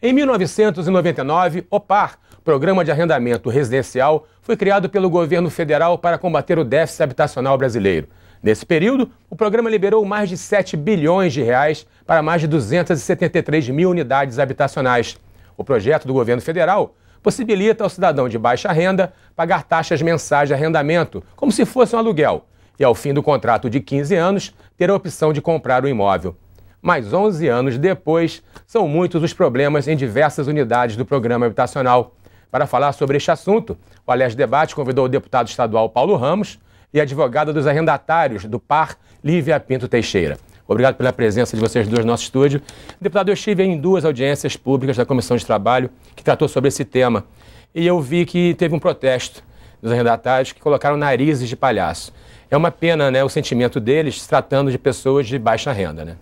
Em 1999, o PAR, Programa de Arrendamento Residencial, foi criado pelo governo federal para combater o déficit habitacional brasileiro. Nesse período, o programa liberou mais de 7 bilhões de reais para mais de 273 mil unidades habitacionais. O projeto do governo federal possibilita ao cidadão de baixa renda pagar taxas mensais de arrendamento, como se fosse um aluguel, e ao fim do contrato de 15 anos, ter a opção de comprar o imóvel. Mas 11 anos depois, são muitos os problemas em diversas unidades do programa habitacional. Para falar sobre este assunto, o Alerj Debate convidou o deputado estadual Paulo Ramos e a advogada dos arrendatários do PAR, Lívia Pinto Teixeira. Obrigado pela presença de vocês dois no nosso estúdio. Deputado, eu estive em 2 audiências públicas da Comissão de Trabalho que tratou sobre esse tema. E eu vi que teve um protesto dos arrendatários que colocaram narizes de palhaço. É uma pena, né, o sentimento deles se tratando de pessoas de baixa renda, né?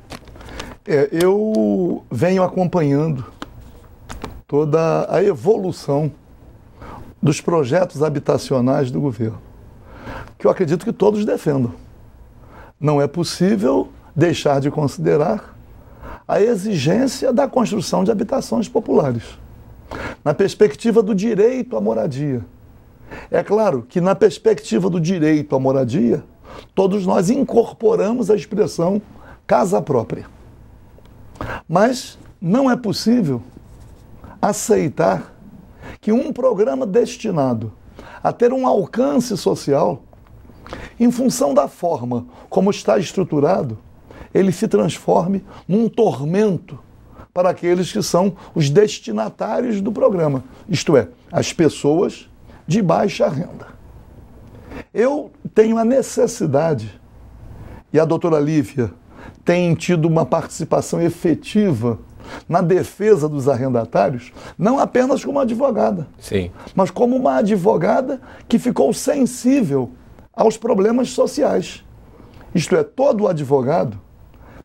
Eu venho acompanhando toda a evolução dos projetos habitacionais do governo, que eu acredito que todos defendam. Não é possível deixar de considerar a exigência da construção de habitações populares, na perspectiva do direito à moradia. É claro que na perspectiva do direito à moradia, todos nós incorporamos a expressão casa própria. Mas não é possível aceitar que um programa destinado a ter um alcance social, em função da forma como está estruturado, ele se transforme num tormento para aqueles que são os destinatários do programa, isto é, as pessoas de baixa renda. Eu tenho a necessidade, e a doutora Lívia tem tido uma participação efetiva na defesa dos arrendatários, não apenas como advogada, sim, mas como uma advogada que ficou sensível aos problemas sociais. Isto é, todo advogado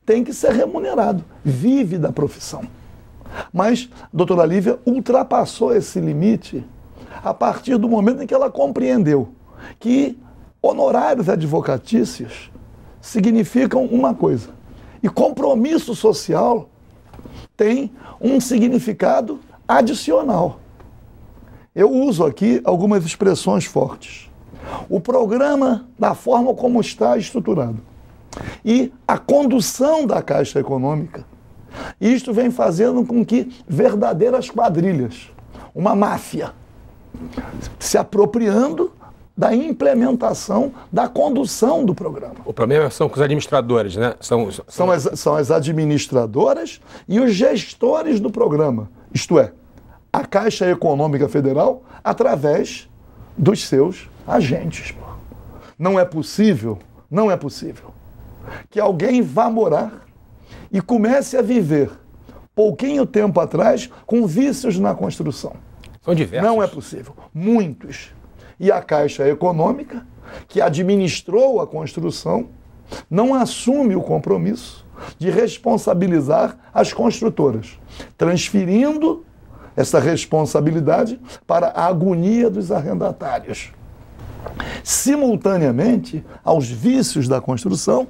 tem que ser remunerado, vive da profissão. Mas a doutora Lívia ultrapassou esse limite a partir do momento em que ela compreendeu que honorários advocatícios significam uma coisa, e compromisso social tem um significado adicional. Eu uso aqui algumas expressões fortes. O programa, da forma como está estruturado, e a condução da Caixa Econômica, isto vem fazendo com que verdadeiras quadrilhas, uma máfia, se apropriando da implementação, da condução do programa. O problema são com os administradores, né? São as administradoras e os gestores do programa, isto é, a Caixa Econômica Federal através dos seus agentes. Não é possível que alguém vá morar e comece a viver pouquinho tempo atrás com vícios na construção. São diversos. Não é possível. Muitos. E a Caixa Econômica, que administrou a construção, não assume o compromisso de responsabilizar as construtoras, transferindo essa responsabilidade para a agonia dos arrendatários. Simultaneamente aos vícios da construção,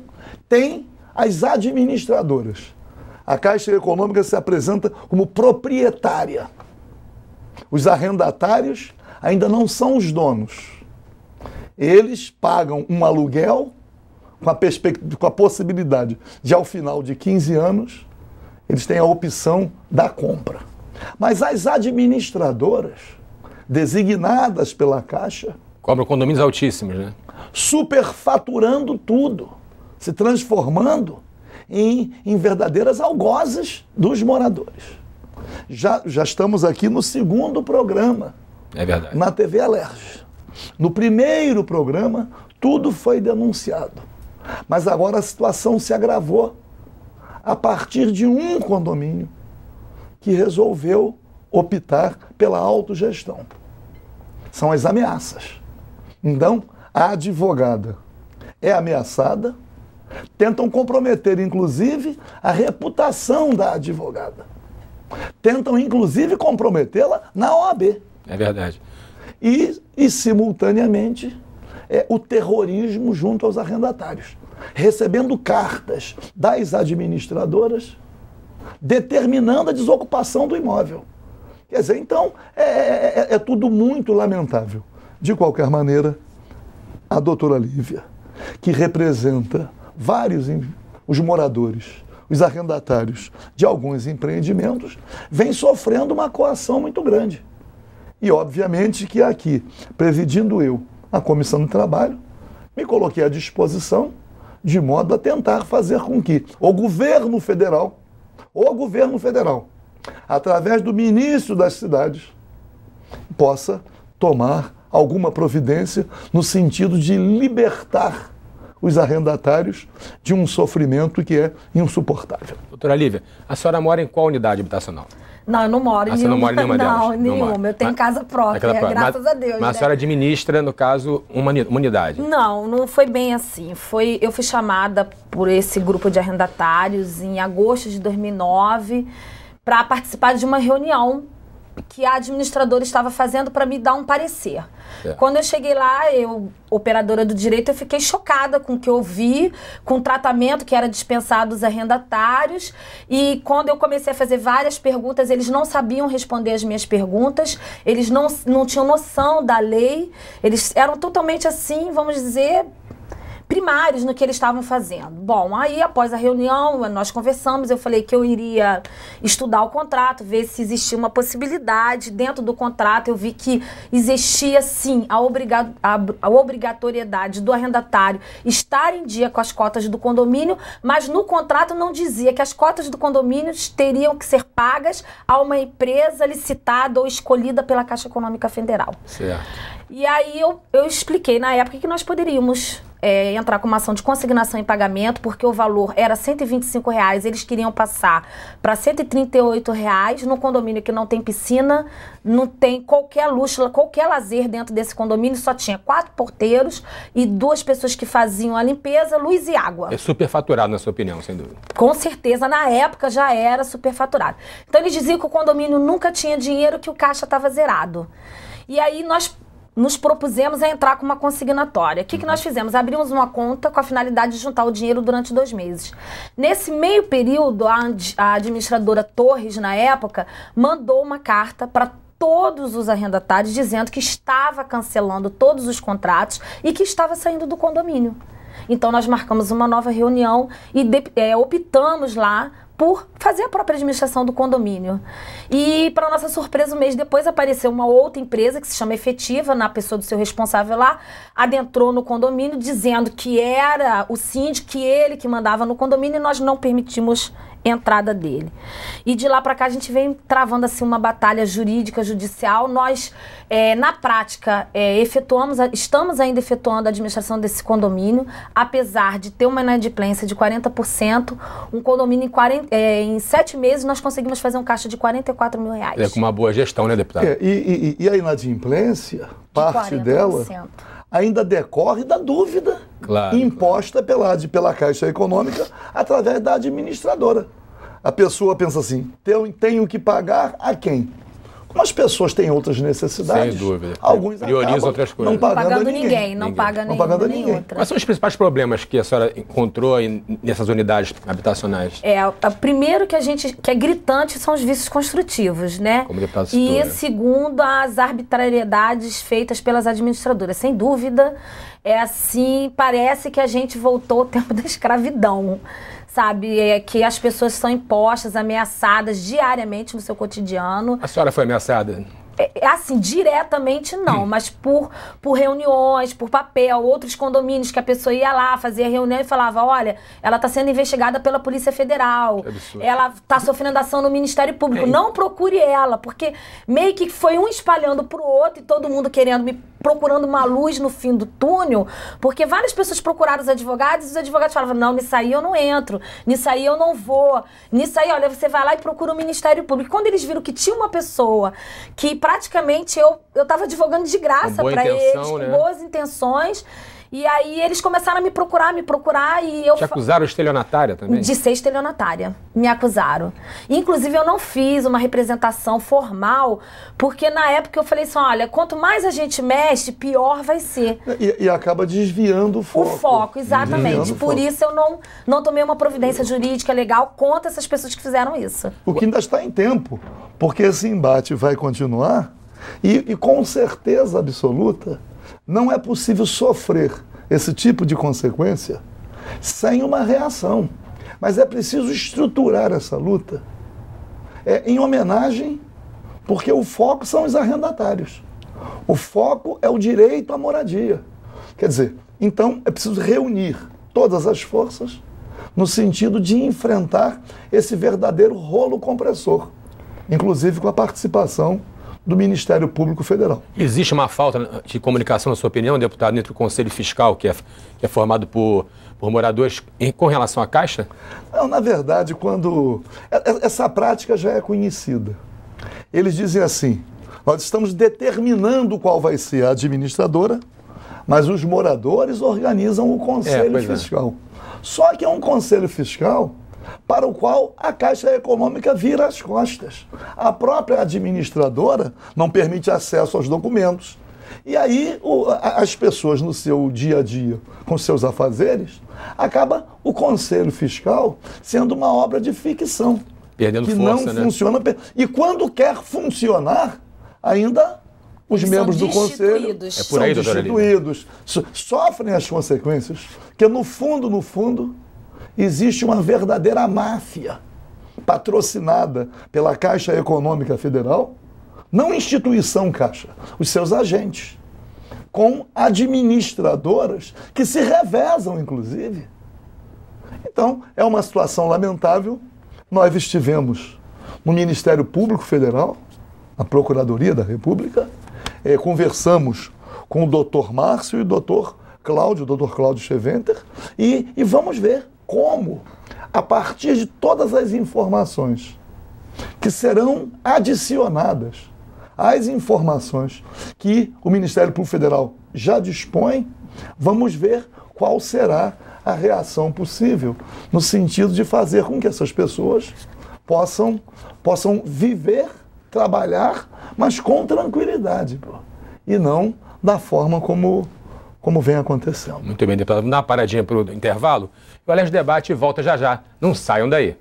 tem as administradoras. A Caixa Econômica se apresenta como proprietária. Os arrendatários ainda não são os donos. Eles pagam um aluguel com a possibilidade de, ao final de 15 anos, eles têm a opção da compra. Mas as administradoras, designadas pela Caixa, cobram condomínios altíssimos, né? Superfaturando tudo, se transformando em verdadeiras algozes dos moradores. Já estamos aqui no 2º programa, é verdade, na TV Alerj. No primeiro programa, tudo foi denunciado. Mas agora a situação se agravou a partir de um condomínio que resolveu optar pela autogestão. São as ameaças. Então, a advogada é ameaçada, tentam comprometer, inclusive, a reputação da advogada. Tentam, inclusive, comprometê-la na OAB. É verdade. E simultaneamente, o terrorismo junto aos arrendatários, recebendo cartas das administradoras determinando a desocupação do imóvel. Quer dizer, então, é tudo muito lamentável. De qualquer maneira, a doutora Lívia, que representa os moradores, os arrendatários de alguns empreendimentos, vem sofrendo uma coação muito grande. E, obviamente, que aqui, presidindo eu a Comissão do Trabalho, me coloquei à disposição de modo a tentar fazer com que o governo federal, através do ministro das cidades, possa tomar alguma providência no sentido de libertar os arrendatários de um sofrimento que é insuportável. Doutora Lívia, a senhora mora em qual unidade habitacional? Não, eu não moro em nenhuma. Você não mora em nenhuma delas? Não, nenhuma. Eu tenho casa própria, graças a Deus. Mas a senhora administra, no caso, uma unidade? Não, não foi bem assim. Eu fui chamada por esse grupo de arrendatários em agosto de 2009 para participar de uma reunião que a administradora estava fazendo para me dar um parecer. Quando eu cheguei lá, operadora do direito, eu fiquei chocada com o que eu vi, com o tratamento que era dispensado aos arrendatários, e quando eu comecei a fazer várias perguntas, eles não sabiam responder as minhas perguntas, eles não tinham noção da lei, eles eram totalmente assim, vamos dizer, primários no que eles estavam fazendo. Bom, aí após a reunião, nós conversamos, eu falei que eu iria estudar o contrato, ver se existia uma possibilidade. Dentro do contrato eu vi que existia sim a obrigatoriedade do arrendatário estar em dia com as cotas do condomínio, mas no contrato não dizia que as cotas do condomínio teriam que ser pagas a uma empresa licitada ou escolhida pela Caixa Econômica Federal. Certo. E aí eu expliquei na época que nós poderíamos entrar com uma ação de consignação em pagamento, porque o valor era R$ 125, eles queriam passar para R$ 138, num condomínio que não tem piscina, não tem qualquer luxo, qualquer lazer dentro desse condomínio, só tinha 4 porteiros e 2 pessoas que faziam a limpeza, luz e água. É superfaturado, na sua opinião, sem dúvida. Com certeza, na época já era superfaturado. Então eles diziam que o condomínio nunca tinha dinheiro, que o caixa estava zerado. E aí nós nos propusemos a entrar com uma consignatória. O que nós fizemos? Abrimos uma conta com a finalidade de juntar o dinheiro durante 2 meses. Nesse meio período, a administradora Torres, na época, mandou uma carta para todos os arrendatários dizendo que estava cancelando todos os contratos e que estava saindo do condomínio. Então nós marcamos uma nova reunião e optamos lá por fazer a própria administração do condomínio. E, para nossa surpresa, um mês depois apareceu uma outra empresa que se chama Efetiva, na pessoa do seu responsável lá, adentrou no condomínio dizendo que era o síndico, ele que mandava no condomínio, e nós não permitimos entrada dele. E de lá para cá a gente vem travando assim uma batalha jurídica, judicial. Nós, na prática, estamos ainda efetuando a administração desse condomínio, apesar de ter uma inadimplência de 40%, um condomínio em 7 meses nós conseguimos fazer um caixa de R$44 mil. É com uma boa gestão, né, deputado? E a inadimplência, parte 40%. Dela ainda decorre da dúvida imposta pela Caixa Econômica através da administradora. A pessoa pensa assim, tenho que pagar a quem? Como as pessoas têm outras necessidades, sem dúvida, alguns priorizam outras coisas. Não pagando ninguém. Não paga ninguém. Outra. Quais são os principais problemas que a senhora encontrou nessas unidades habitacionais? Primeiro que é gritante são os vícios construtivos, né? Como deputado citou, e segundo, as arbitrariedades feitas pelas administradoras. Sem dúvida, parece que a gente voltou ao tempo da escravidão. Sabe, que as pessoas são impostas, ameaçadas diariamente no seu cotidiano. A senhora foi ameaçada? Assim, diretamente não, mas por reuniões, por papel, outros condomínios que a pessoa ia lá, fazia reunião e falava, olha, ela está sendo investigada pela Polícia Federal, ela está sofrendo ação no Ministério Público, não procure ela, porque meio que foi um espalhando para o outro e todo mundo procurando uma luz no fim do túnel, porque várias pessoas procuraram os advogados e os advogados falavam, não, nisso aí eu não entro, nisso aí eu não vou, nisso aí, olha, você vai lá e procura o Ministério Público. Quando eles viram que tinha uma pessoa que praticamente eu estava advogando de graça para eles, com boas intenções, E aí eles começaram a me procurar e eu... Te acusaram de estelionatária também? De ser estelionatária. Me acusaram. Inclusive, eu não fiz uma representação formal, porque na época eu falei assim, olha, quanto mais a gente mexe, pior vai ser. E acaba desviando o foco. O foco, exatamente. Desviando o Por foco. isso eu não tomei uma providência jurídica legal contra essas pessoas que fizeram isso. O que ainda está em tempo, porque esse embate vai continuar e com certeza absoluta não é possível sofrer esse tipo de consequência sem uma reação. Mas é preciso estruturar essa luta em homenagem, porque o foco são os arrendatários. O foco é o direito à moradia. Quer dizer, então é preciso reunir todas as forças no sentido de enfrentar esse verdadeiro rolo compressor, inclusive com a participação do Ministério Público Federal. Existe uma falta de comunicação, na sua opinião, deputado, entre o Conselho Fiscal, que é formado por moradores, com relação à Caixa? Não, na verdade, quando... Essa prática já é conhecida. Eles dizem assim, nós estamos determinando qual vai ser a administradora, mas os moradores organizam o Conselho Fiscal. Só que é um Conselho Fiscal para o qual a Caixa Econômica vira as costas. A própria administradora não permite acesso aos documentos. E aí as pessoas no seu dia a dia, com seus afazeres, acaba o Conselho Fiscal sendo uma obra de ficção. Perdendo que força, não né? funciona. E quando quer funcionar, ainda os membros do Conselho É por aí, são destituídos, sofrem as consequências, porque no fundo, existe uma verdadeira máfia patrocinada pela Caixa Econômica Federal, não instituição Caixa, os seus agentes, com administradoras que se revezam, inclusive. Então, é uma situação lamentável. Nós estivemos no Ministério Público Federal, na Procuradoria da República, conversamos com o doutor Márcio e o doutor Cláudio Scheventer, e vamos ver como, a partir de todas as informações que serão adicionadas às informações que o Ministério Público Federal já dispõe, vamos ver qual será a reação possível, no sentido de fazer com que essas pessoas possam viver, trabalhar, mas com tranquilidade, e não da forma como vem acontecendo. Muito bem, deputado. Vamos dar uma paradinha para o intervalo. O Alerj Debate volta já já. Não saiam daí.